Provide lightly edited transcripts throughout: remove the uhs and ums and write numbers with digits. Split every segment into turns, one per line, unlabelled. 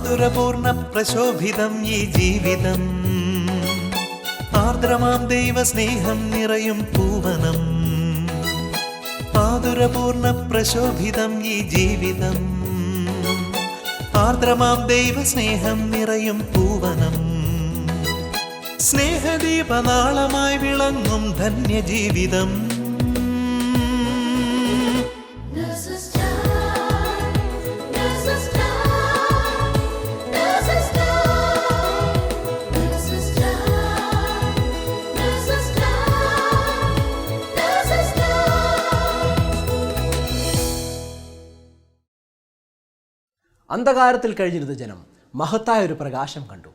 മാധുരപൂർണ്ണ പ്രശോഭിതം ഈ ജീവിതം, ആർദ്രമാം ദൈവ സ്നേഹം നിറയും പൂവനം. മാധുരപൂർണ്ണ പ്രശോഭിതം ഈ ജീവിതം, ആർദ്രമാം ദൈവ സ്നേഹം നിറയും പൂവനം. സ്നേഹദീപനാളമായി വിളങ്ങും ധന്യജീവിതം.
അന്ധകാരത്തിൽ കഴിഞ്ഞിരുന്ന ജനം മഹത്തായ ഒരു പ്രകാശം കണ്ടു.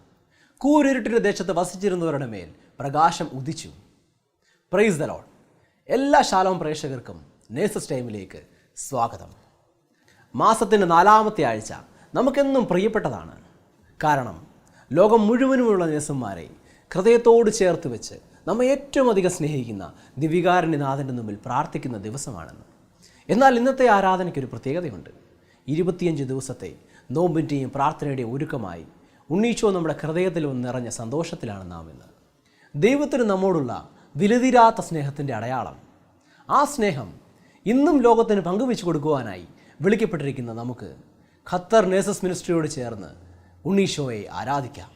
കൂരിരുട്ടിന്റെ ദേശത്ത് വസിച്ചിരുന്നവരുടെ മേൽ പ്രകാശം ഉദിച്ചു. Praise the Lord. എല്ലാ ശാലോം പ്രേക്ഷകർക്കും നേഴ്സസ് ടൈമിലേക്ക് സ്വാഗതം. മാസത്തിൻ്റെ 4-ാമത്തെ ആഴ്ച നമുക്കെന്നും പ്രിയപ്പെട്ടതാണ്. കാരണം ലോകം മുഴുവനുമുള്ള നേഴ്സുമാരെ ഹൃദയത്തോട് ചേർത്ത് വെച്ച് നമ്മെ ഏറ്റവും അധികം സ്നേഹിക്കുന്ന ദിവികാരുണ്യനാഥൻ്റെ മുമ്പിൽ പ്രാർത്ഥിക്കുന്ന ദിവസമാണെന്ന്. എന്നാൽ ഇന്നത്തെ ആരാധനയ്ക്കൊരു പ്രത്യേകതയുണ്ട്. 25 ദിവസത്തെ നോമ്പിൻ്റെയും പ്രാർത്ഥനയുടെയും ഒരുക്കമായി ഉണ്ണീശോ നമ്മുടെ ഹൃദയത്തിൽ നിറഞ്ഞ സന്തോഷത്തിലാണ് നാം ഇന്ന്. ദൈവത്തിന് നമ്മോടുള്ള വിലതീരാത്ത സ്നേഹത്തിൻ്റെ അടയാളം. ആ സ്നേഹം ഇന്നും ലോകത്തിന് പങ്കുവെച്ചു കൊടുക്കുവാനായി വിളിക്കപ്പെട്ടിരിക്കുന്ന നമുക്ക് ഖത്തർ നേഴ്സസ് മിനിസ്ട്രിയോട് ചേർന്ന് ഉണ്ണീശോയെ ആരാധിക്കാം.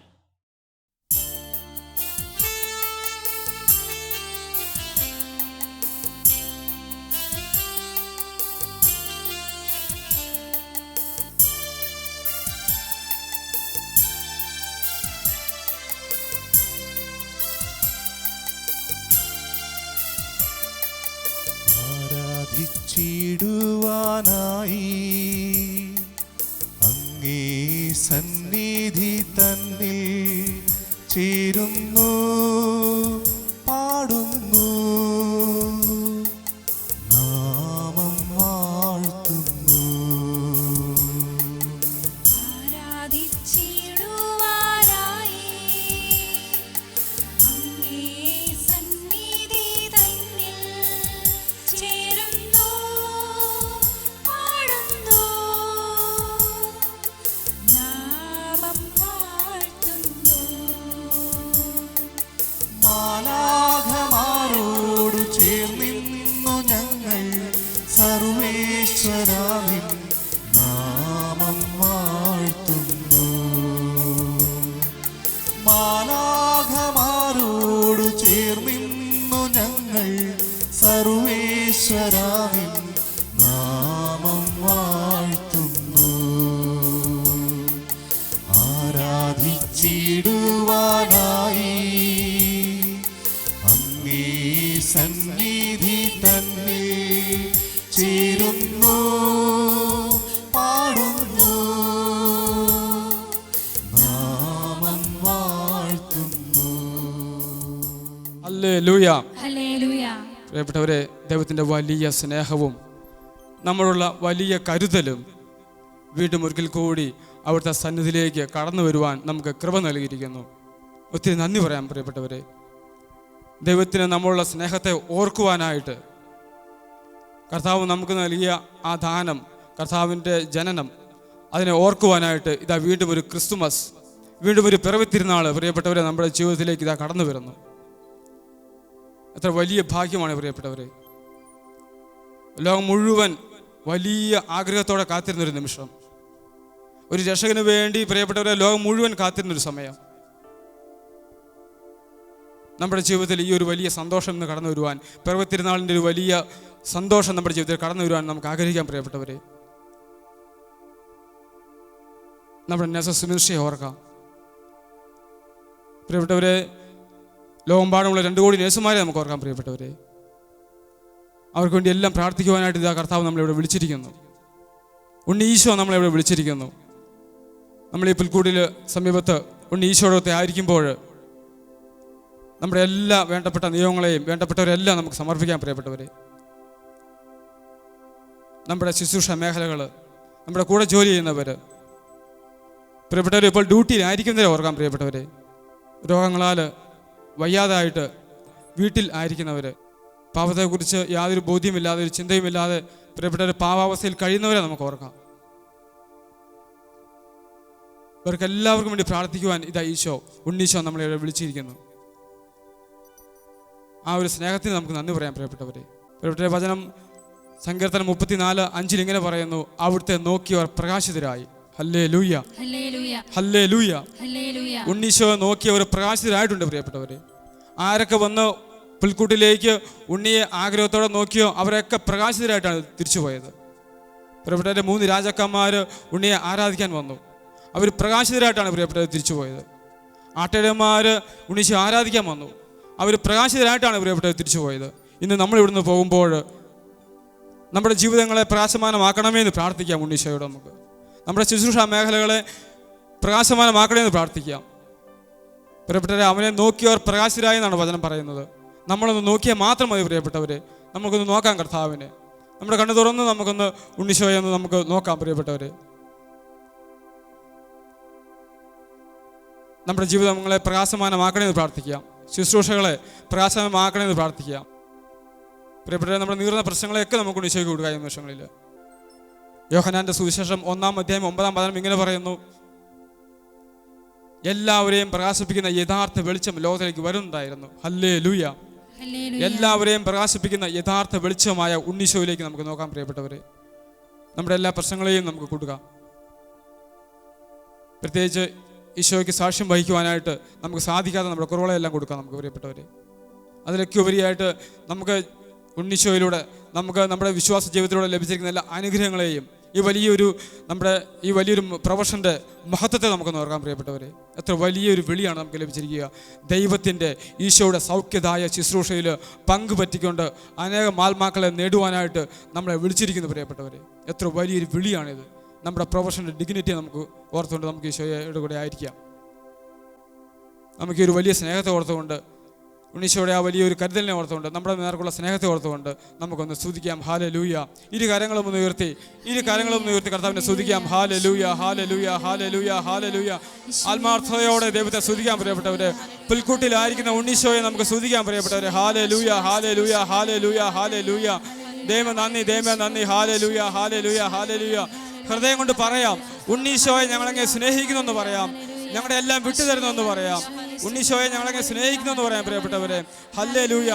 ആരാധിച്ചിടുവാനായി അങ്ങേ സന്നിധി തന്നിൽ ചേരുന്നു, പാടുന്നു, നാമം വാഴ്ത്തുന്നു. മാലാഖമാരോടു ചേർന്നിന്നു ഞങ്ങൾ സർവേശ്വരാവിൻ നാമം വാഴ്ത്തുന്നു. മാലാഖമാരോടു ചേർന്നിന്നു ഞങ്ങൾ സർവേശ്വരാവിൻ നാമം വാഴ്ത്തുന്നു. ആരാധിച്ചിടുവാനായി സന്നിധി തന്നെ ചേരുന്നു, പാടുന്നു, നാമം വാഴ്ത്തുന്നു.
ഹല്ലേലൂയ. പ്രിയപ്പെട്ടവരെ, ദൈവത്തിൻ്റെ വലിയ സ്നേഹവും നമ്മളുള്ള വലിയ കരുതലും വീണ്ടും ഒരിക്കൽ കൂടി അവിടുത്തെ സന്നിധിയിലേക്ക് കടന്നു വരുവാൻ നമുക്ക് കൃപ നൽകിയിരിക്കുന്നു. ഒത്തിരി നന്ദി പറയാം പ്രിയപ്പെട്ടവരെ. ദൈവത്തിന് നമ്മളുള്ള സ്നേഹത്തെ ഓർക്കുവാനായിട്ട് കർത്താവ് നമുക്ക് നൽകിയ ആ ദാനം, കർത്താവിൻ്റെ ജനനം, അതിനെ ഓർക്കുവാനായിട്ട് ഇതാ വീണ്ടും ഒരു ക്രിസ്തുമസ്, വീണ്ടും ഒരു പിറവി തിരുനാൾ പ്രിയപ്പെട്ടവരെ നമ്മുടെ ജീവിതത്തിലേക്ക് ഇതാ കടന്നു വരുന്നു. എത്ര വലിയ ഭാഗ്യമാണ് പ്രിയപ്പെട്ടവരെ. ലോകം മുഴുവൻ വലിയ ആഗ്രഹത്തോടെ കാത്തിരുന്നൊരു നിമിഷം, ഒരു രക്ഷകന് വേണ്ടി പ്രിയപ്പെട്ടവരെ ലോകം മുഴുവൻ കാത്തിരുന്നൊരു സമയം. നമ്മുടെ ജീവിതത്തിൽ ഈ ഒരു വലിയ സന്തോഷം ഇന്ന് കടന്നു വരുവാൻ, പിറവി തിരുനാളിൻ്റെ ഒരു വലിയ സന്തോഷം നമ്മുടെ ജീവിതത്തിൽ കടന്നു വരുവാൻ നമുക്ക് ആഗ്രഹിക്കാൻ പ്രിയപ്പെട്ടവരെ. നമ്മുടെ നേഴ്സസ് മിനിസ്ട്രിയെ ഓർക്കാം പ്രിയപ്പെട്ടവരെ. ലോകമെമ്പാടുമുള്ള 2 കോടി നേഴ്സുമാരെ നമുക്ക് ഓർക്കാം പ്രിയപ്പെട്ടവരെ. അവർക്ക് വേണ്ടി എല്ലാം പ്രാർത്ഥിക്കുവാനായിട്ട് ഇതാ കർത്താവ് നമ്മളിവിടെ വിളിച്ചിരിക്കുന്നു. ഉണ്ണി ഈശോ നമ്മളിവിടെ വിളിച്ചിരിക്കുന്നു. നമ്മൾ ഈ പുൽക്കൂടിൽ സമീപത്ത് ഉണ്ണി ഈശോടൊത്തെ ആയിരിക്കുമ്പോൾ നമ്മുടെ എല്ലാ വേണ്ടപ്പെട്ട നിയമങ്ങളെയും വേണ്ടപ്പെട്ടവരെല്ലാം നമുക്ക് സമർപ്പിക്കാൻ പ്രിയപ്പെട്ടവരെ. നമ്മുടെ ശുശ്രൂഷ മേഖലകൾ, നമ്മുടെ കൂടെ ജോലി ചെയ്യുന്നവർ പ്രിയപ്പെട്ടവർ, ഇപ്പോൾ ഡ്യൂട്ടിയിലായിരിക്കുന്നവരെ ഓർക്കാൻ പ്രിയപ്പെട്ടവരെ. രോഗങ്ങളാൽ വയ്യാതായിട്ട് വീട്ടിൽ ആയിരിക്കുന്നവർ, പാപത്തെക്കുറിച്ച് യാതൊരു ബോധ്യമില്ലാതെ ഒരു ചിന്തയുമില്ലാതെ പ്രിയപ്പെട്ടവർ പാവാവസ്ഥയിൽ കഴിയുന്നവരെ നമുക്ക് ഓർക്കാം. ഇവർക്ക് എല്ലാവർക്കും വേണ്ടി പ്രാർത്ഥിക്കുവാൻ ഇതാ ഉണ്ണീശോ നമ്മളെ വിളിച്ചിരിക്കുന്നു. ആ ഒരു സ്നേഹത്തിന് നമുക്ക് നന്ദി പറയാം പ്രിയപ്പെട്ടവരെ. വചനം സങ്കീർത്തനം 34:5 ഇങ്ങനെ പറയുന്നു, അവിടുത്തെ നോക്കിയവർ പ്രകാശിതരായി. Hallelujah, hallelujah. ഉണ്ണീശോ നോക്കിയവർ പ്രകാശിതരായിട്ടുണ്ട് പ്രിയപ്പെട്ടവരെ. ആരൊക്കെ വന്ന് പുൽക്കൂട്ടിലേക്ക് ഉണ്ണിയെ ആഗ്രഹത്തോടെ നോക്കിയോ അവരൊക്കെ പ്രകാശിതരായിട്ടാണ് തിരിച്ചുപോയത്. പ്രിയപ്പെട്ടവരെ, 3 രാജാക്കന്മാർ ഉണ്ണിയെ ആരാധിക്കാൻ വന്നു. അവർ പ്രകാശിതരായിട്ടാണ് പ്രിയപ്പെട്ടവർ തിരിച്ചുപോയത്. ആട്ടിടയന്മാർ ഉണ്ണീശോ ആരാധിക്കാൻ വന്നു. അവർ പ്രകാശിതരായിട്ടാണ് പ്രിയപ്പെട്ടവർ തിരിച്ചുപോയത്. ഇന്ന് നമ്മൾ ഇവിടുന്ന് പോകുമ്പോൾ നമ്മുടെ ജീവിതങ്ങളെ പ്രകാശമാനമാക്കണമേ എന്ന് പ്രാർത്ഥിക്കാം. ഉണ്ണീശോയോട് നമുക്ക് നമ്മുടെ ശുശ്രൂഷ മേഖലകളെ പ്രകാശമാനമാക്കണമെന്ന് പ്രാർത്ഥിക്കാം. പ്രിയപ്പെട്ടവരെ, അവനെ നോക്കിയവർ പ്രകാശിതരായി എന്നാണ് വചനം പറയുന്നത്. നമ്മളൊന്ന് നോക്കിയാൽ മാത്രം മതി പ്രിയപ്പെട്ടവരെ. നമുക്കൊന്ന് നോക്കാം കർത്താവിനെ. നമ്മുടെ കണ്ണ് തുറന്ന് നമുക്കൊന്ന് ഉണ്ണീശോയെ ഒന്ന് നമുക്ക് നോക്കാം പ്രിയപ്പെട്ടവരെ. നമ്മുടെ ജീവിതങ്ങളെ പ്രകാശമാനമാക്കണമെന്ന് പ്രാർത്ഥിക്കാം. ശുശ്രൂഷകളെ പ്രകാശമാക്കണമെന്ന് പ്രാർത്ഥിക്കാം. പ്രിയപ്പെട്ടവരെ, നമ്മുടെ നീറുന്ന പ്രശ്നങ്ങളെയൊക്കെ നമുക്ക് ഉണ്ണീശോയ്ക്ക് കൊടുക്കുക. ഈ നിമിഷങ്ങളിൽ യോഹന്നാന്റെ സുവിശേഷം 1-ാം അധ്യായം 9-ാം വചനം ഇങ്ങനെ പറയുന്നു, എല്ലാവരെയും പ്രകാശിപ്പിക്കുന്ന യഥാർത്ഥ വെളിച്ചം ലോകത്തിലേക്ക് വരുന്നുണ്ടായിരുന്നു. ഹല്ലേലൂയ. എല്ലാവരെയും പ്രകാശിപ്പിക്കുന്ന യഥാർത്ഥ വെളിച്ചമായ ഉണ്ണീശോയിലേക്ക് നമുക്ക് നോക്കാം പ്രിയപ്പെട്ടവരെ. നമ്മുടെ എല്ലാ പ്രശ്നങ്ങളെയും നമുക്ക് കൊടുക്കാം. പ്രത്യേകിച്ച് ഈശോയ്ക്ക് സാക്ഷ്യം വഹിക്കുവാനായിട്ട് നമുക്ക് സാധിക്കാതെ നമ്മുടെ കുറവുകളെല്ലാം കൊടുക്കാം നമുക്ക് പ്രിയപ്പെട്ടവരെ. അതിലൊക്കെ ഉപരിയായിട്ട് നമുക്ക് ഉണ്ണീശോയിലൂടെ നമുക്ക് നമ്മുടെ വിശ്വാസ ജീവിതത്തിലൂടെ ലഭിച്ചിരിക്കുന്ന എല്ലാ അനുഗ്രഹങ്ങളെയും ഈ വലിയൊരു പ്രൊഫഷൻ്റെ മഹത്വത്തെ നമുക്കൊന്ന് ഓർക്കാൻ പ്രിയപ്പെട്ടവരെ. എത്ര വലിയൊരു വിളിയാണ് നമുക്ക് ലഭിച്ചിരിക്കുക. ദൈവത്തിൻ്റെ ഈശോയുടെ സൗഖ്യദായ ശുശ്രൂഷയിൽ പങ്കുപറ്റിക്കൊണ്ട് അനേകം ആത്മാക്കളെ നേടുവാനായിട്ട് നമ്മളെ വിളിച്ചിരിക്കുന്നു പ്രിയപ്പെട്ടവരെ. എത്ര വലിയൊരു വിളിയാണിത്. നമ്മുടെ പ്രൊഫഷൻ്റെ ഡിഗ്നിറ്റി നമുക്ക് ഓർത്തുകൊണ്ട് നമുക്ക് ഈശോയുടെ കൂടെ ആയിരിക്കാം. നമുക്ക് ഈ ഒരു വലിയ സ്നേഹത്തെ ഓർത്തുകൊണ്ട്, ഉണ്ണീശോയുടെ ആ വലിയൊരു കരുതലിനെ ഓർത്തുകൊണ്ട്, നമ്മുടെ നേർക്കുള്ള സ്നേഹത്തെ ഓർത്തുകൊണ്ട് നമുക്കൊന്ന് സ്തുതിക്കാം. ഹല്ലേലൂയ. ഇരു കരങ്ങളും ഒന്ന് ഉയർത്തി കർത്താവിനെ സ്തുതിക്കാം. Hallelujah, hallelujah, hallelujah, hallelujah. ആത്മാർത്ഥതയോടെ ദൈവത്തെ സ്തുതിക്കാൻ പ്രിയപ്പെട്ടവരെ. പുൽക്കൂട്ടിലായിരിക്കുന്ന ഉണ്ണീശോയെ നമുക്ക് സ്തുതിക്കാൻ പ്രിയപ്പെട്ടവരെ. Hallelujah, hallelujah, hallelujah, hallelujah. ദൈവം നന്ദി, ദൈവം നന്ദി. Hallelujah, hallelujah, hallelujah. ഹൃദയം കൊണ്ട് പറയാം, ഉണ്ണീശോയെ ഞങ്ങളങ്ങ് സ്നേഹിക്കുന്നെന്ന് പറയാം. ഞങ്ങളുടെ എല്ലാം വിട്ടുതരുന്നെന്ന് പറയാം. ഉണ്ണീശോയെ ഞങ്ങളങ്ങ് സ്നേഹിക്കുന്നെന്ന് പറയാം പ്രിയപ്പെട്ടവരെ. Hallelujah,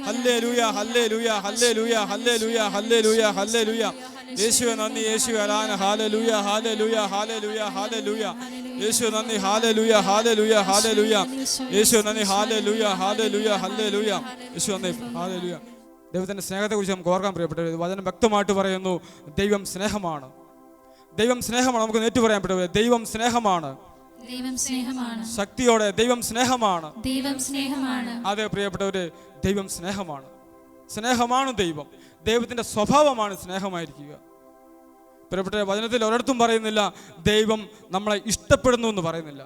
hallelujah, hallelujah, hallelujah, hallelujah, hallelujah, hallelujah. യേശുവേ നന്ദി, യേശുവേ ആരാധന. Hallelujah, hallelujah, hallelujah, hallelujah. യേശുവേ നന്ദി. Hallelujah, hallelujah, hallelujah. യേശുവേ നന്ദി. Hallelujah, hallelujah, hallelujah. യേശുവേ നന്ദി. ഹല്ലേലൂയ. ദൈവത്തിൻ്റെ സ്നേഹത്തെക്കുറിച്ച് നമുക്ക് ഓർക്കാൻ പ്രിയപ്പെട്ടവരെ. വചനം വ്യക്തമായിട്ട് പറയുന്നു, ദൈവം സ്നേഹമാണ്. ദൈവം സ്നേഹമാണ്. നമുക്ക് നേറ്റു പറയാൻ പറ്റും, ദൈവം സ്നേഹമാണ്. ശക്തിയോടെ ദൈവം സ്നേഹമാണ്. അതെ പ്രിയപ്പെട്ടവര്, ദൈവം സ്നേഹമാണ്. സ്നേഹമാണ് ദൈവം. ദൈവത്തിന്റെ സ്വഭാവമാണ് സ്നേഹമായിരിക്കുക. പ്രിയപ്പെട്ട വചനത്തിൽ ഒരിടത്തും പറയുന്നില്ല ദൈവം നമ്മളെ ഇഷ്ടപ്പെടുന്നു എന്ന് പറയുന്നില്ല.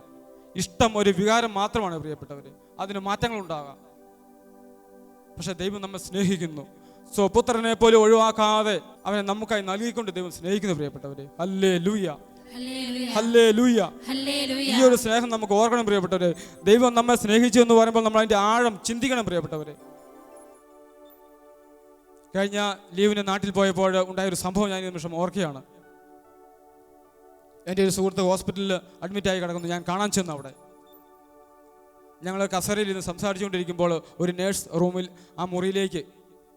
ഇഷ്ടം ഒരു വികാരം മാത്രമാണ് പ്രിയപ്പെട്ടവര്. അതിന് മാറ്റങ്ങളുണ്ടാകാം. പക്ഷെ ദൈവം നമ്മെ സ്നേഹിക്കുന്നു. സ്വപുത്രനെ പോലും ഒഴിവാക്കാതെ അവനെ നമുക്കായി നൽകിക്കൊണ്ട് ദൈവം സ്നേഹിക്കുന്നു പ്രിയപ്പെട്ടവരെ. Hallelujah, hallelujah. ഈ ഒരു സ്നേഹം നമുക്ക് ഓർക്കണം പ്രിയപ്പെട്ടവരെ. ദൈവം നമ്മെ സ്നേഹിച്ചു എന്ന് പറയുമ്പോൾ നമ്മൾ അതിന്റെ ആഴം ചിന്തിക്കണം പ്രിയപ്പെട്ടവരെ. കഴിഞ്ഞ ലീവിന് നാട്ടിൽ പോയപ്പോൾ ഉണ്ടായൊരു സംഭവം ഞാൻ ഈ നിമിഷം ഓർക്കുകയാണ്. എൻ്റെ ഒരു സുഹൃത്ത് ഹോസ്പിറ്റലിൽ അഡ്മിറ്റായി കിടക്കുന്നു. ഞാൻ കാണാൻ ചെന്നു. അവിടെ ഞങ്ങൾ കസേരയിൽ ഇരുന്ന് സംസാരിച്ചുകൊണ്ടിരിക്കുമ്പോൾ ഒരു നേഴ്സ് റൂമിൽ ആ മുറിയിലേക്ക്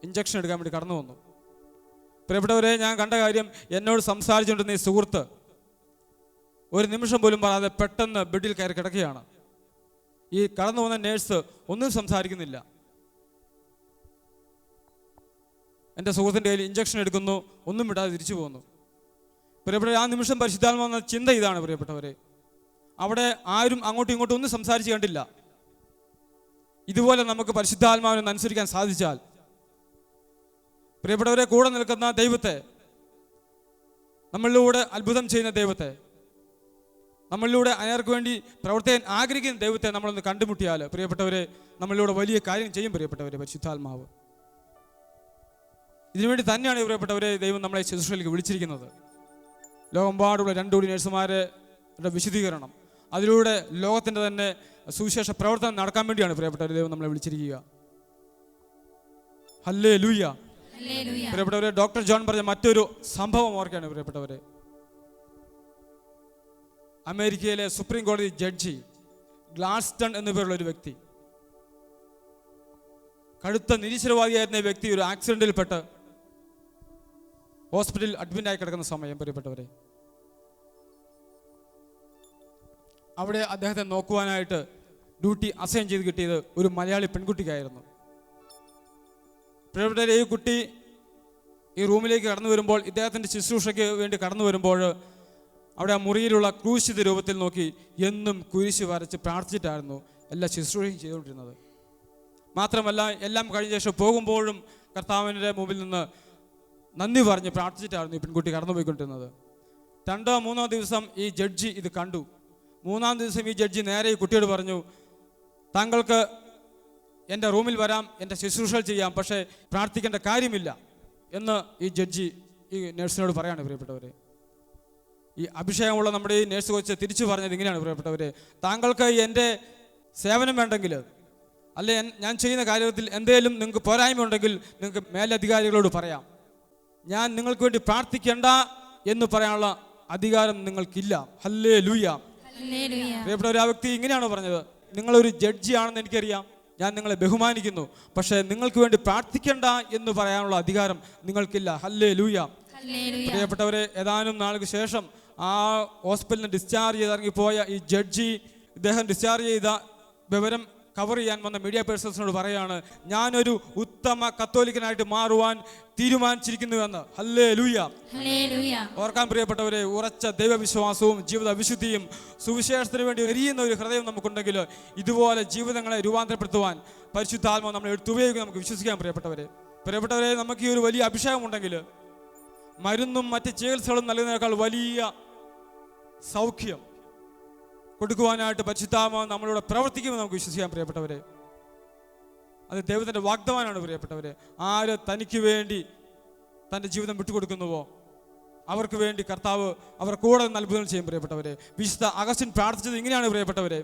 ഇഞ്ചക്ഷൻ എടുക്കാൻ വേണ്ടി കടന്നു വന്നു. പ്രിയപ്പെട്ടവരെ, ഞാൻ കണ്ട കാര്യം, എന്നോട് സംസാരിച്ചുകൊണ്ടിരുന്ന ഈ സുഹൃത്ത് ഒരു നിമിഷം പോലും പറയാതെ പെട്ടെന്ന് ബെഡിൽ കയറി കിടക്കുകയാണ്. ഈ കടന്നു വന്ന നേഴ്സ് ഒന്നും സംസാരിക്കുന്നില്ല. എൻ്റെ സുഹൃത്തിൻ്റെ കയ്യിൽ ഇഞ്ചക്ഷൻ എടുക്കുന്നു, ഒന്നും വിടാതെ തിരിച്ചു പോകുന്നു. പ്രിയപ്പെട്ടവരെ, ആ നിമിഷം പരിശുദ്ധാത്മാവെന്ന ചിന്ത ഇതാണ് പ്രിയപ്പെട്ടവരെ. അവിടെ ആരും അങ്ങോട്ടും ഇങ്ങോട്ടും ഒന്നും സംസാരിച്ച് കണ്ടില്ല. ഇതുപോലെ നമുക്ക് പരിശുദ്ധാത്മാവിനെ അനുസരിക്കാൻ സാധിച്ചാൽ, പ്രിയപ്പെട്ടവരെ, കൂടെ നിൽക്കുന്ന ദൈവത്തെ, നമ്മളിലൂടെ അത്ഭുതം ചെയ്യുന്ന ദൈവത്തെ, നമ്മളിലൂടെ അനേർക്ക് വേണ്ടി പ്രവർത്തിക്കാൻ ആഗ്രഹിക്കുന്ന ദൈവത്തെ നമ്മളൊന്ന് കണ്ടുമുട്ടിയാൽ പ്രിയപ്പെട്ടവരെ, നമ്മളിലൂടെ വലിയ കാര്യം ചെയ്യും പ്രിയപ്പെട്ടവരെ പരിശുദ്ധാത്മാവ്. ഇതിനുവേണ്ടി തന്നെയാണ് പ്രിയപ്പെട്ടവരെ ദൈവം നമ്മളെ ശുശ്രൂഷയിലേക്ക് വിളിച്ചിരിക്കുന്നത്. ലോകമെമ്പാടുള്ള 2 കോടി നഴ്സുമാരുടെ വിശദീകരണം, അതിലൂടെ ലോകത്തിൻ്റെ തന്നെ സുവിശേഷ പ്രവർത്തനം നടക്കാൻ വേണ്ടിയാണ് പ്രിയപ്പെട്ടവരെ ദൈവം നമ്മളെ വിളിച്ചിരിക്കുക. ഹല്ലേലൂയ. പ്രിയപ്പെട്ടവരെ, ഡോക്ടർ ജോൺ പറഞ്ഞ മറ്റൊരു സംഭവം ഓർക്കുകയാണ് പ്രിയപ്പെട്ടവരെ. അമേരിക്കയിലെ സുപ്രീം കോടതി ജഡ്ജി ഗ്ലാഡ്സ്റ്റൺ എന്നു പേരുള്ള ഒരു വ്യക്തി, കടുത്ത നിരീശ്വരവാദിയായിരുന്ന വ്യക്തി ഒരു ആക്സിഡന്റിൽപ്പെട്ട് ഹോസ്പിറ്റലിൽ അഡ്മിറ്റായി കിടക്കുന്ന സമയം, പ്രിയപ്പെട്ടവരെ, അവിടെ അദ്ദേഹത്തെ നോക്കുവാനായിട്ട് ഡ്യൂട്ടി അസൈൻ ചെയ്ത് കിട്ടിയത് ഒരു മലയാളി പെൺകുട്ടിക്കായിരുന്നു. പ്രിയപ്പെട്ടവരെ, ഈ കുട്ടി ഈ റൂമിലേക്ക് കടന്നു വരുമ്പോൾ, ഇദ്ദേഹത്തിൻ്റെ ശുശ്രൂഷയ്ക്ക് വേണ്ടി കടന്നു വരുമ്പോൾ, അവിടെ ആ മുറിയിലുള്ള ക്രൂശിത രൂപത്തിൽ നോക്കി എന്നും കുരിശ് വരച്ച് പ്രാർത്ഥിച്ചിട്ടായിരുന്നു എല്ലാ ശുശ്രൂഷയും ചെയ്തുകൊണ്ടിരുന്നത്. മാത്രമല്ല, എല്ലാം കഴിഞ്ഞ ശേഷം പോകുമ്പോഴും കർത്താവിൻ്റെ മുമ്പിൽ നിന്ന് നന്ദി പറഞ്ഞ് പ്രാർത്ഥിച്ചിട്ടായിരുന്നു ഈ പെൺകുട്ടി കടന്നുപോയിക്കൊണ്ടിരുന്നത്. 2 3 ദിവസം ഈ ജഡ്ജി ഇത് കണ്ടു. 3-ാം ദിവസം ഈ ജഡ്ജി നേരെ ഈ കുട്ടിയോട് പറഞ്ഞു, താങ്കൾക്ക് എൻ്റെ റൂമിൽ വരാം, എൻ്റെ ശുശ്രൂഷകൾ ചെയ്യാം, പക്ഷേ പ്രാർത്ഥിക്കേണ്ട കാര്യമില്ല എന്ന് ഈ ജഡ്ജി ഈ നേഴ്സിനോട് പറയാണ്. പ്രിയപ്പെട്ടവരെ, ഈ അഭിഷേകമുള്ള നമ്മുടെ ഈ നേഴ്സ് കൊച്ച് തിരിച്ചു പറഞ്ഞത് ഇങ്ങനെയാണ്. പ്രിയപ്പെട്ടവരെ, താങ്കൾക്ക് എൻ്റെ സേവനം വേണ്ടെങ്കിൽ, അല്ലെ ഞാൻ ചെയ്യുന്ന കാര്യത്തിൽ എന്തെങ്കിലും നിങ്ങൾക്ക് പോരായ്മ ഉണ്ടെങ്കിൽ നിങ്ങൾക്ക് മേലധികാരികളോട് പറയാം. ഞാൻ നിങ്ങൾക്ക് വേണ്ടി പ്രാർത്ഥിക്കേണ്ട എന്ന് പറയാനുള്ള അധികാരം നിങ്ങൾക്കില്ല. ഹല്ലേലൂയ. പ്രിയപ്പെട്ടവരെ, ആ വ്യക്തി ഇങ്ങനെയാണ് പറഞ്ഞത്, നിങ്ങളൊരു ജഡ്ജിയാണെന്ന് എനിക്കറിയാം, ഞാൻ നിങ്ങളെ ബഹുമാനിക്കുന്നു, പക്ഷേ നിങ്ങൾക്ക് വേണ്ടി പ്രാർത്ഥിക്കേണ്ട എന്ന് പറയാനുള്ള അധികാരം നിങ്ങൾക്കില്ല. ഹല്ലേലൂയ. പ്രിയപ്പെട്ടവരെ, ഏതാനും നാൾക്ക് ശേഷം ആ ഹോസ്പിറ്റലിൽ ഡിസ്ചാർജ് ചെയ്ത് ഇറങ്ങിപ്പോയ ഈ ജഡ്ജി, ഇദ്ദേഹം ഡിസ്ചാർജ് ചെയ്ത വിവരം കവർ ചെയ്യാൻ വന്ന മീഡിയ പേഴ്സൺസിനോട് പറയാണ്, ഞാനൊരു ഉത്തമ കത്തോലിക്കനായിട്ട് മാറുവാൻ തീരുമാനിച്ചിരിക്കുന്നുവെന്ന്. ഹല്ലേലൂയ. ഓർക്കാൻ പ്രിയപ്പെട്ടവരെ, ഉറച്ച ദൈവവിശ്വാസവും ജീവിത വിശുദ്ധിയും സുവിശേഷത്തിന് വേണ്ടി എരിയുന്ന ഒരു ഹൃദയം നമുക്കുണ്ടെങ്കിൽ ഇതുപോലെ ജീവിതങ്ങളെ രൂപാന്തരപ്പെടുത്തുവാൻ പരിശുദ്ധാത്മാവ് നമ്മളെ എടുത്തുപയോഗിക്കും, നമുക്ക് വിശ്വസിക്കാൻ. പ്രിയപ്പെട്ടവരെ, നമുക്ക് ഈ ഒരു വലിയ അഭിഷേകം ഉണ്ടെങ്കിൽ മരുന്നും മറ്റ് ചികിത്സകളും നൽകുന്നതിനേക്കാൾ വലിയ സൗഖ്യം കൊടുക്കുവാനായിട്ട് പരിശുദ്ധാത്മാവ് നമ്മളോട് പ്രവർത്തിക്കുമെന്ന് നമുക്ക് വിശ്വസിക്കാൻ. പ്രിയപ്പെട്ടവരെ, അത് ദൈവത്തിൻ്റെ വാഗ്ദാനമാണ്. പ്രിയപ്പെട്ടവരെ, ആര് തനിക്ക് വേണ്ടി തൻ്റെ ജീവിതം വിട്ടുകൊടുക്കുന്നുവോ അവർക്ക് വേണ്ടി കർത്താവ് അവർ കൂടെ അത്ഭുതങ്ങൾ ചെയ്യും. പ്രിയപ്പെട്ടവരെ, വിശുദ്ധ അഗസ്റ്റിൻ പ്രാർത്ഥിച്ചത് ഇങ്ങനെയാണ്. പ്രിയപ്പെട്ടവരെ,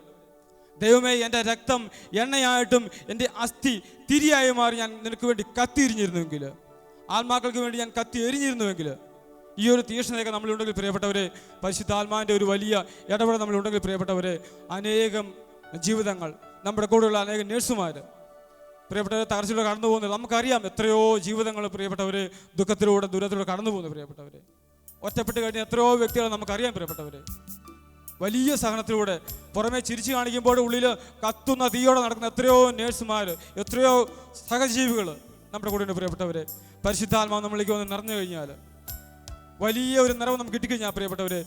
ദൈവമേ, എൻ്റെ രക്തം എണ്ണയായിട്ടും എൻ്റെ അസ്ഥി തിരിയായി മാറി ഞാൻ നിനക്ക് വേണ്ടി കത്തിയിരിഞ്ഞിരുന്നുവെങ്കിൽ, ആത്മാക്കൾക്ക് വേണ്ടി ഞാൻ കത്തി എരിഞ്ഞിരുന്നുവെങ്കിൽ, ഈ ഒരു തീക്ഷ്ണതയൊക്കെ നമ്മളുണ്ടെങ്കിൽ പ്രിയപ്പെട്ടവരെ, പരിശുദ്ധാത്മാവിൻ്റെ ഒരു വലിയ ഇടപെടൽ നമ്മളുണ്ടെങ്കിൽ പ്രിയപ്പെട്ടവരെ, അനേകം ജീവിതങ്ങൾ, നമ്മുടെ കൂടെയുള്ള അനേകം നേഴ്സുമാർ പ്രിയപ്പെട്ടവരെ തകർച്ചയിലൂടെ കടന്നു പോകുന്നത് നമുക്കറിയാം. എത്രയോ ജീവിതങ്ങൾ പ്രിയപ്പെട്ടവരെ ദുഃഖത്തിലൂടെ ദുരിതത്തിലൂടെ കടന്നു പോകുന്നു. പ്രിയപ്പെട്ടവരെ, ഒറ്റപ്പെട്ട് കഴിഞ്ഞ എത്രയോ വ്യക്തികളെ നമുക്കറിയാം. പ്രിയപ്പെട്ടവരെ, വലിയ സഹനത്തിലൂടെ പുറമെ ചിരിച്ചു കാണിക്കുമ്പോൾ ഉള്ളിൽ കത്തുന്ന തീയോടെ നടക്കുന്ന എത്രയോ നേഴ്സുമാർ, എത്രയോ സഹജീവികൾ നമ്മുടെ കൂടെ ഉണ്ട്. പ്രിയപ്പെട്ടവരെ, പരിശുദ്ധാത്മാവ് നമ്മളിലേക്ക് വന്ന് നിറഞ്ഞു കഴിഞ്ഞാൽ, വലിയ ഒരു നിറവ് നമുക്ക് കിട്ടിക്കഴിഞ്ഞാൽ പ്രിയപ്പെട്ടവരെ,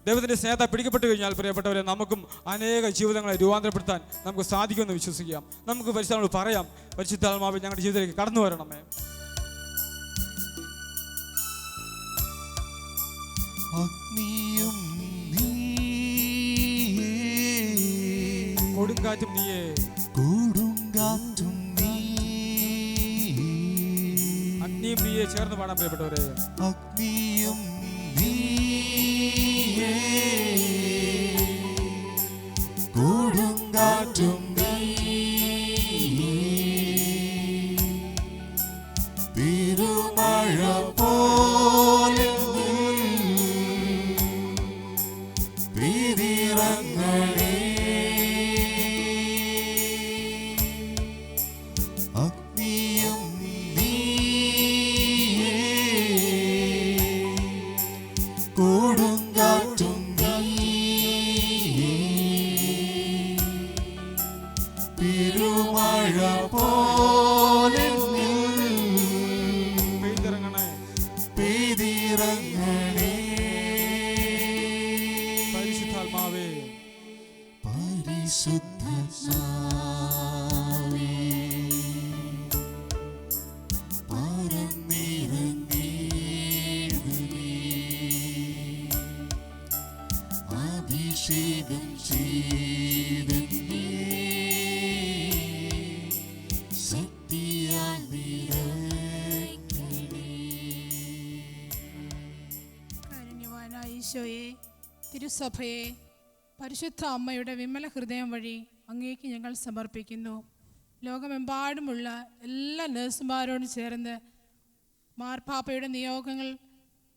ദൈവത്തിൻ്റെ സ്നേഹത്തെ പിടിക്കപ്പെട്ട് കഴിഞ്ഞാൽ പ്രിയപ്പെട്ടവരെ, നമുക്കും അനേക ജീവിതങ്ങളെ രൂപാന്തരപ്പെടുത്താൻ നമുക്ക് സാധിക്കുമെന്ന് വിശ്വസിക്കാം. നമുക്ക് പരിശുദ്ധാത്മാവ് പറയാം, പരിശുദ്ധാത്മാവ് ഞങ്ങളുടെ ജീവിതത്തിലേക്ക് കടന്നു വരണമേ.
അഗ്നിയും
കൊടുങ്കാറ്റും നീയേ,
കൊടുങ്കാറ്റും
അഗ്നിയും നീയെ ചേർന്ന് പാടാൻ പ്രിയപ്പെട്ടവരെ.
അഗ്നിയും കൊടുങ്കാറ്റും പെരുമഴ പോലെ പെയ്തിറങ്ങണേ. അഗ്നിയും കൊടുങ്കാറ്റും പെരുമഴ പോലെ പെയ്തിറങ്ങണേ.
പരിശുദ്ധാത്മാവേ,
പരിശുദ്ധാത്മാവേ, പരന്നിറങ്ങണമേ. അഭിഷേകം ചെയ്തേ ശക്തിയാൽ നിറയ്ക്കണേ.
കാരുണ്യവാനായ ഈശോയെ, തിരുസഭയെ പരിശുദ്ധ അമ്മയുടെ വിമല ഹൃദയം വഴി അങ്ങേക്ക് ഞങ്ങൾ സമർപ്പിക്കുന്നു. ലോകമെമ്പാടുമുള്ള എല്ലാ നഴ്സുമാരോടും ചേർന്ന് മാർപ്പാപ്പയുടെ നിയോഗങ്ങൾ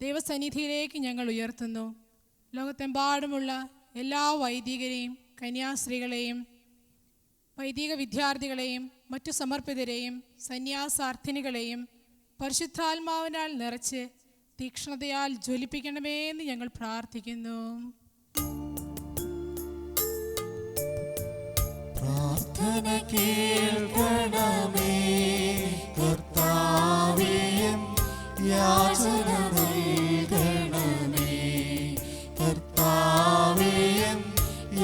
ദൈവസന്നിധിയിലേക്ക് ഞങ്ങൾ ഉയർത്തുന്നു. ലോകത്തെമ്പാടുമുള്ള എല്ലാ വൈദികരെയും കന്യാസ്ത്രീകളെയും വൈദിക വിദ്യാർത്ഥികളെയും മറ്റു സമർപ്പിതരെയും സന്യാസാർത്ഥിനികളെയും പരിശുദ്ധാത്മാവിനാൽ നിറച്ച് തീക്ഷ്ണതയാൽ ജ്വലിപ്പിക്കണമേ എന്ന് ഞങ്ങൾ പ്രാർത്ഥിക്കുന്നു.
പ്രാർത്ഥന കേൾക്കണമേ കർത്താവേ, യാചന നൽകണമേ കർത്താവേ,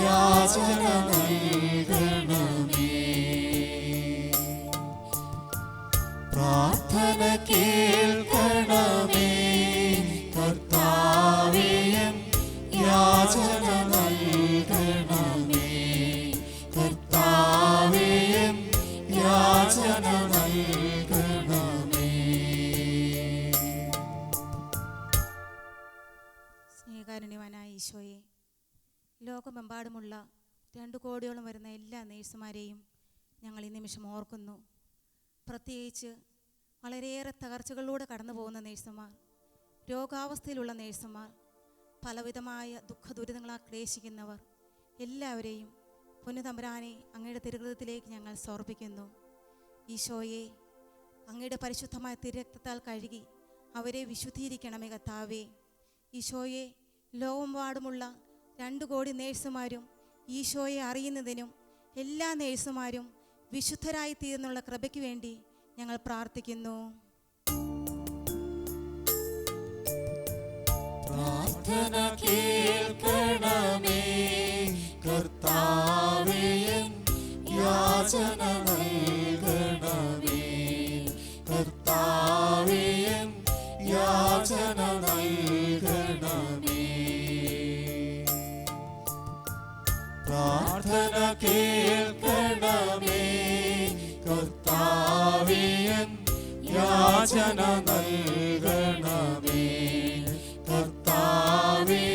യാചന നൽകണമേ. പ്രാർത്ഥന കേൾക്കണമേ കർത്താവേ, യാചന നൽകണമേ കർത്താവേ, യാചന നൽകണമേ.
സ്നേഹകാരുണ്യവാനായ ഈശോയെ, ലോകമെമ്പാടുമുള്ള 2 കോടിയോളം വരുന്ന എല്ലാ നേഴ്സുമാരെയും ഞങ്ങൾ ഈ നിമിഷം ഓർക്കുന്നു. പ്രത്യേകിച്ച് വളരെയേറെ തകർച്ചകളിലൂടെ കടന്നു പോകുന്ന നേഴ്സുമാർ, രോഗാവസ്ഥയിലുള്ള നേഴ്സുമാർ, പലവിധമായ ദുഃഖദുരിതങ്ങളാൽ ക്ലേശിക്കുന്നവർ എല്ലാവരെയും പൊന്നുതമ്പുരാനെ അങ്ങയുടെ തിരുഹൃദയത്തിലേക്ക് ഞങ്ങൾ സമർപ്പിക്കുന്നു. ഈശോയെ, അങ്ങയുടെ പരിശുദ്ധമായ തിരുരക്തത്താൽ കഴുകി അവരെ വിശുദ്ധീകരിക്കണമേ കർത്താവേ. ഈശോയെ, ലോകമെമ്പാടുമുള്ള 2 കോടി നേഴ്സുമാരും ഈശോയെ അറിയുന്നതിനും എല്ലാ നേഴ്സുമാരും വിശുദ്ധരായി തീർന്നുള്ള കൃപയ്ക്ക് വേണ്ടി ഞങ്ങൾ പ്രാർത്ഥിക്കുന്നു.
പ്രാർത്ഥന കേൾക്കണമേ കർത്താവേ, യാചന നൽകണമേ കർത്താവേ, യാചന നൽകണമേ. പ്രാർത്ഥന കേൾക്കണമേ കർത്താവേ, യാചന നൽകണമേ കർത്താവേ,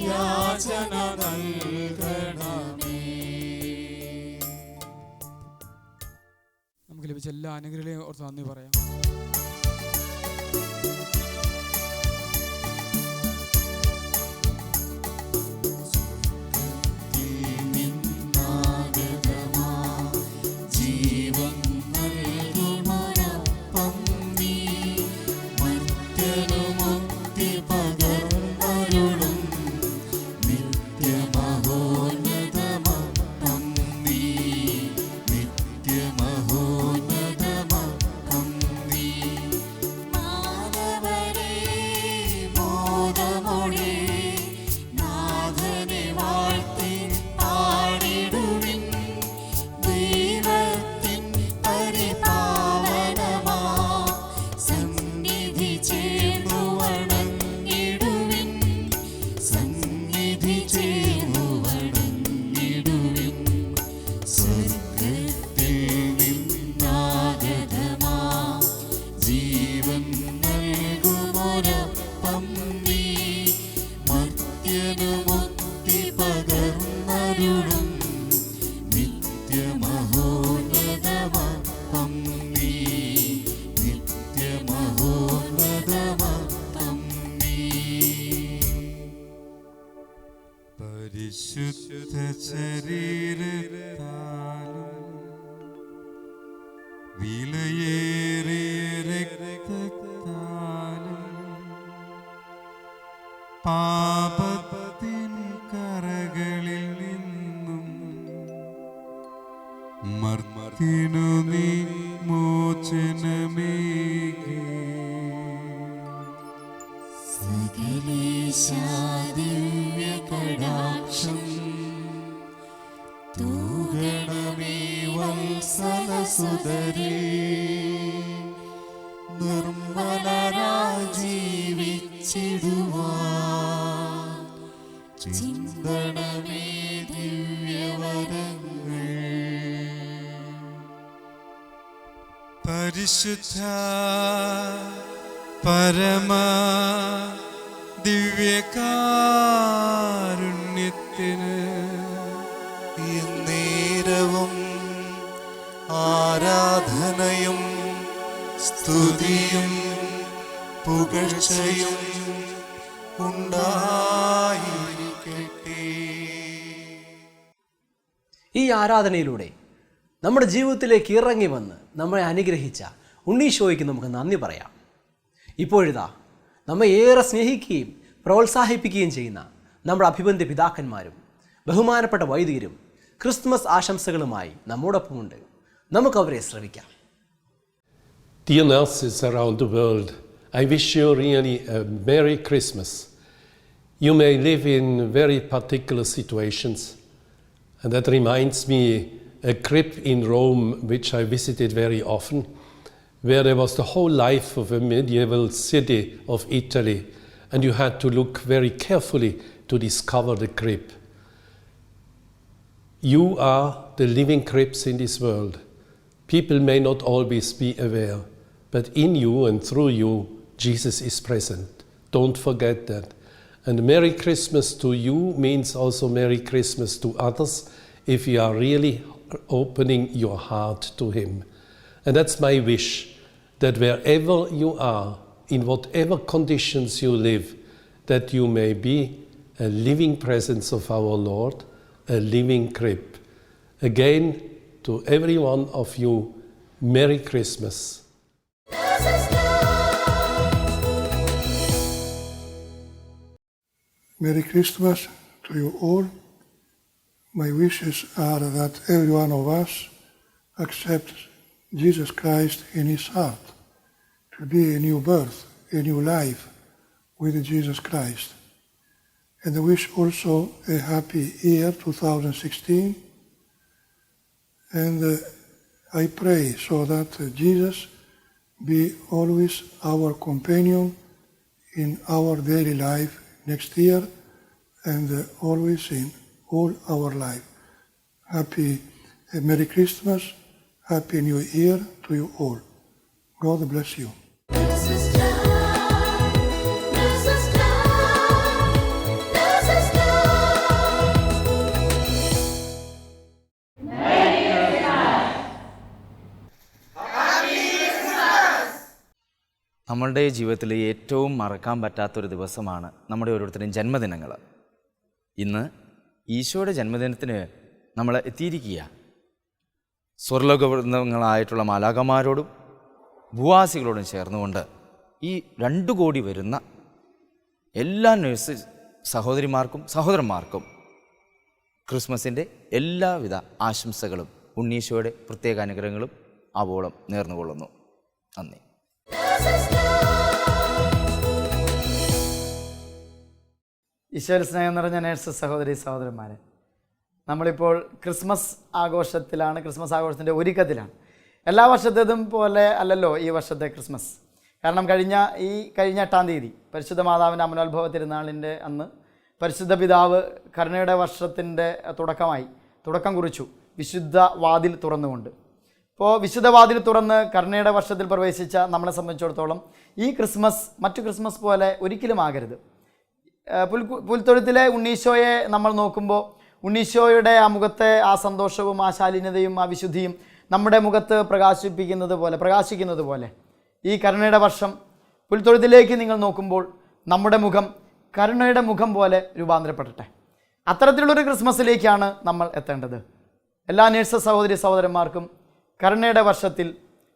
യാചന നൽകണമേ.
നമുക്ക് ലഭിച്ച എല്ലാ അനുഗ്രഹങ്ങളെയും ഓർത്ത് നന്ദി പറയാം.
പരിശുദ്ധ ശരീരത്താലും വിലയേറിയ രക്തത്താലും പാപത്തിൻ കറകളിൽ നിന്നും മർത്യനു നീ മോചനമേകി.
ദിവ്യകടാക്ഷം തൂകണമേ വത്സലസുതരേ, നിർമ്മലരായി ജീവിച്ചിടുവാൻ ചിന്തണമേ ദിവ്യവരങ്ങൾ.
പരിശുദ്ധ പരമ ദിവ്യകാരുണ്യത്തിന്
എന്നേരവും ആരാധനയും സ്തുതിയും പുകഴ്ചയും ഉണ്ടായിരിക്കട്ടെ.
ഈ ആരാധനയിലൂടെ നമ്മുടെ ജീവിതത്തിലേക്ക് ഇറങ്ങി വന്ന് നമ്മളെ അനുഗ്രഹിച്ച ഉണ്ണീശോയ്ക്ക് നമുക്ക് നന്ദി പറയാം. ഇപ്പോഴിതാ നമ്മെ ഏറെ സ്നേഹിക്കുകയും പ്രോത്സാഹിപ്പിക്കുകയും ചെയ്യുന്ന നമ്മുടെ അഭിബന്ധ പിതാക്കന്മാരും ബഹുമാനപ്പെട്ട വൈദികരും ക്രിസ്മസ് ആശംസകളുമായി നമ്മോടൊപ്പമുണ്ട്. നമുക്കവരെ ശ്രവിക്കാം.
Dear nurses around the world, I wish you really a Merry Christmas. You may live in very particular situations, and that reminds me a crypt in Rome which I visited very often, where there was the whole life of a medieval city of Italy, and you had to look very carefully to discover the crypt. You are the living crypts in this world. People may not always be aware, but in you and through you, Jesus is present. Don't forget that. And Merry Christmas to you means also Merry Christmas to others if you are really opening your heart to Him. And that's my wish, that wherever you are, in whatever conditions you live, that you may be a living presence of our Lord, a living crypt. Again, to every one of you, Merry Christmas.
Merry Christmas to you all. My wishes are that every one of us accepts Jesus Christ in his heart, to be a new birth, a new life with Jesus Christ. And I wish also a happy year 2016. And I pray so that Jesus be always our companion in our daily life next year and always in all our life. Happy Merry Christmas, Happy New Year to you all. God bless you.
നമ്മളുടെ ജീവിതത്തിൽ ഏറ്റവും മറക്കാൻ പറ്റാത്തൊരു ദിവസമാണ് നമ്മുടെ ഓരോരുത്തരുടെയും ജന്മദിനങ്ങൾ. ഇന്ന് ഈശോയുടെ ജന്മദിനത്തിന് നമ്മൾ എത്തിയിരിക്കുക. സ്വർലോകവൃന്ദങ്ങളായിട്ടുള്ള മാലാഖമാരോടും ഭൂവാസികളോടും ചേർന്നുകൊണ്ട് ഈ 2 കോടി വരുന്ന എല്ലാ നഴ്സ് സഹോദരിമാർക്കും സഹോദരന്മാർക്കും ക്രിസ്മസിൻ്റെ എല്ലാവിധ ആശംസകളും ഉണ്ണീശോയുടെ പ്രത്യേക അനുഗ്രഹങ്ങളും ആവോളം നേർന്നുകൊള്ളുന്നു. നന്ദി.
ഈശോയിൽ സ്നേഹം നിറഞ്ഞ നേഴ്സ് സഹോദരി സഹോദരന്മാരെ, നമ്മളിപ്പോൾ ക്രിസ്മസ് ആഘോഷത്തിലാണ്. ക്രിസ്മസ് ആഘോഷത്തിൻ്റെ ഒരുക്കത്തിലാണ്. എല്ലാ വർഷത്തേതും പോലെ അല്ലല്ലോ ഈ വർഷത്തെ ക്രിസ്മസ്. കാരണം കഴിഞ്ഞ 8-ാം തീയതി പരിശുദ്ധ മാതാവിൻ്റെ അമലോത്ഭവ തിരുനാളിൻ്റെ അന്ന് പരിശുദ്ധ പിതാവ് കരുണയുടെ വർഷത്തിൻ്റെ തുടക്കം കുറിച്ചു വിശുദ്ധ വാതിൽ തുറന്നുകൊണ്ട്. ഇപ്പോൾ വിശുദ്ധ വാതിൽ തുറന്ന് കരുണയുടെ വർഷത്തിൽ പ്രവേശിച്ച നമ്മളെ സംബന്ധിച്ചിടത്തോളം ഈ ക്രിസ്മസ് മറ്റു ക്രിസ്മസ് പോലെ ഒരിക്കലും ആകരുത്. പുൽത്തൊഴുത്തിലെ ഉണ്ണീശോയെ നമ്മൾ നോക്കുമ്പോൾ ഉണ്ണീശോയുടെ ആ മുഖത്തെ ആ സന്തോഷവും ആ ശാലീനതയും ആ വിശുദ്ധിയും നമ്മുടെ മുഖത്ത് പ്രകാശിക്കുന്നത് പോലെ ഈ കരുണയുടെ വർഷം പുൽത്തൊഴുത്തിലേക്ക് നിങ്ങൾ നോക്കുമ്പോൾ നമ്മുടെ മുഖം കരുണയുടെ മുഖം പോലെ രൂപാന്തരപ്പെടട്ടെ. അത്തരത്തിലുള്ളൊരു ക്രിസ്മസിലേക്കാണ് നമ്മൾ എത്തേണ്ടത്. എല്ലാ നേഴ്സ് സഹോദരി സഹോദരന്മാർക്കും കരുണയുടെ വർഷത്തിൽ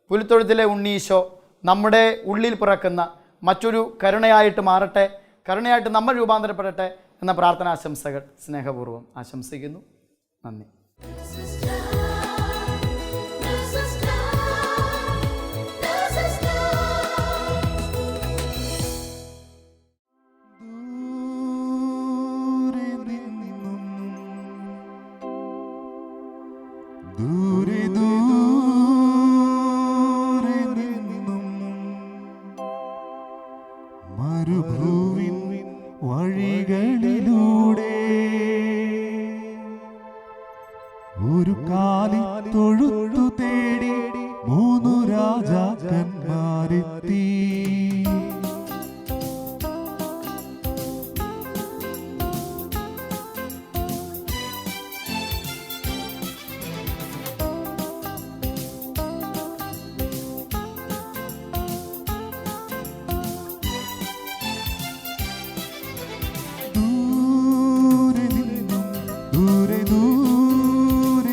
പുൽത്തൊഴുത്തിലെ ഉണ്ണീശോ നമ്മുടെ ഉള്ളിൽ പിറക്കുന്ന മറ്റൊരു കരുണയായിട്ട് മാറട്ടെ, കരുണയായിട്ട് നമ്മൾ രൂപാന്തരപ്പെടട്ടെ എന്ന പ്രാർത്ഥനാശംസകൾ സ്നേഹപൂർവ്വം ആശംസിക്കുന്നു. നന്ദി.
ദൂരെ നിന്നും മരുഭൂവിൻ വഴികളിലൂടെ ഒരു കാലി തൊഴുത്തു തേടി 3 രാജാക്കന്മാരെത്തി. ദൂരെ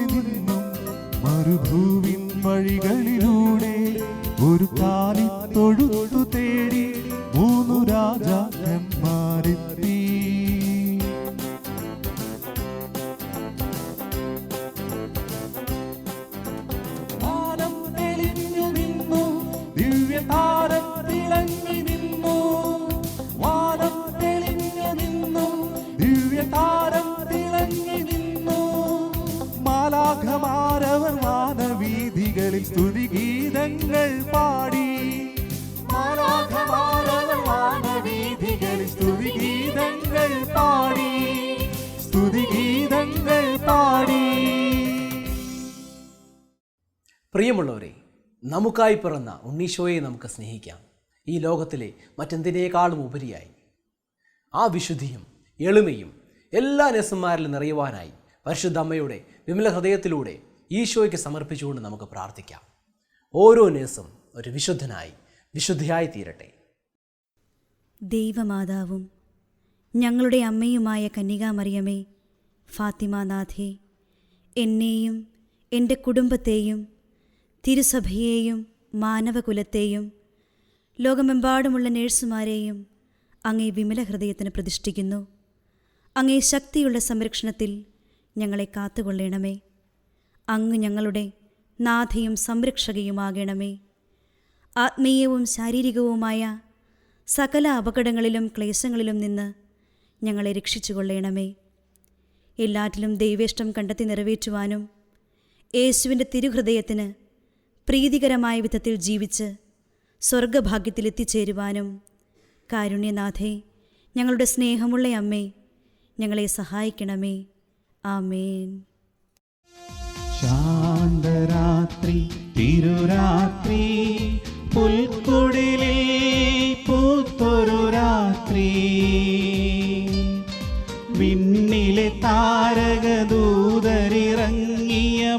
മാലാഖമാരവർ വാനവീഥികളിൽ സ്തുതിഗീതങ്ങൾ പാടി. മാലാഖമാരവർ വാനവീഥികളിൽ സ്തുതിഗീതങ്ങൾ പാടി, സ്തുതിഗീതങ്ങൾ പാടി.
പ്രിയമുള്ളവരെ, നമുക്കായി പിറന്ന ഉണ്ണീശോയെ നമുക്ക് സ്നേഹിക്കാം. ഈ ലോകത്തിലെ മറ്റെന്തിനേക്കാളും ഉപരിയായി ആ വിശുദ്ധിയും എളിമയും എല്ലാ നേഴ്സുമാരിലും നിറയുവാനായി പരിശുദ്ധ അമ്മയുടെ വിമല ഹൃദയത്തിലൂടെ ഈശോയ്ക്ക് സമർപ്പിച്ചുകൊണ്ട് നമുക്ക് പ്രാർത്ഥിക്കാം. ഓരോ നേഴ്സും ഒരു വിശുദ്ധനായി വിശുദ്ധിയായി തീരട്ടെ.
ദൈവമാതാവും ഞങ്ങളുടെ അമ്മയുമായ കന്യകാമറിയമേ, ഫാത്തിമാനാഥേ, എന്നെയും എൻ്റെ കുടുംബത്തെയും തിരുസഭയെയും മാനവകുലത്തെയും ലോകമെമ്പാടുമുള്ള നേഴ്സുമാരെയും അങ്ങേ വിമല ഹൃദയത്തിന് പ്രതിഷ്ഠിക്കുന്നു. അങ്ങേ ശക്തിയുള്ള സംരക്ഷണത്തിൽ ഞങ്ങളെ കാത്തുകൊള്ളണമേ. അങ്ങ് ഞങ്ങളുടെ നാഥയും സംരക്ഷകയുമാകണമേ. ആത്മീയവും ശാരീരികവുമായ സകല അപകടങ്ങളിലും ക്ലേശങ്ങളിലും നിന്ന് ഞങ്ങളെ രക്ഷിച്ചുകൊള്ളണമേ. എല്ലാറ്റിലും ദൈവേഷ്ടം കണ്ടെത്തി നിറവേറ്റുവാനും യേശുവിൻ്റെ തിരുഹൃദയത്തിന് പ്രീതികരമായ വിധത്തിൽ ജീവിച്ച് സ്വർഗഭാഗ്യത്തിലെത്തിച്ചേരുവാനും കാരുണ്യനാഥേ, ഞങ്ങളുടെ സ്നേഹമുള്ള അമ്മേ, ഞങ്ങളെ സഹായിക്കണമേ. ആമേൻ.
ശാന്തരാത്രി തിരുരാത്രി, പുൽക്കുടിലിൽ പൂത്തൊരു രാത്രി, വിണ്ണിലെ താരകദൂതരിറങ്ങിയ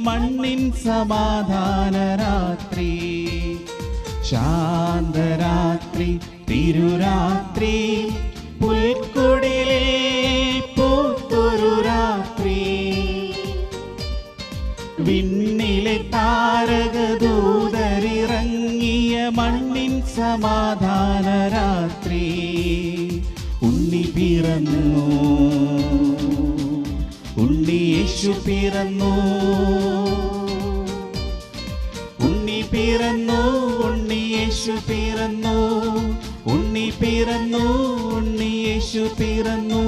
മണ്ണിൻ സമാധാന രാത്രി. ശാന്തരാത്രി തിരുരാത്രി, പുൽക്കുടിലിൽ പൂത്തൊരു രാത്രി, വിണ്ണിലെ താരകദൂതരിറങ്ങിയ മണ്ണിൻ സമാധാന രാത്രി. ഉണ്ണി പിറന്നു, ഉണ്ണി യേശു പിറന്നു, ഉണ്ണി പിറന്നു, ഉണ്ണി യേശു പിറന്നു, ഉണ്ണി പിറന്നു, ഉണ്ണി യേശു പിറന്നു.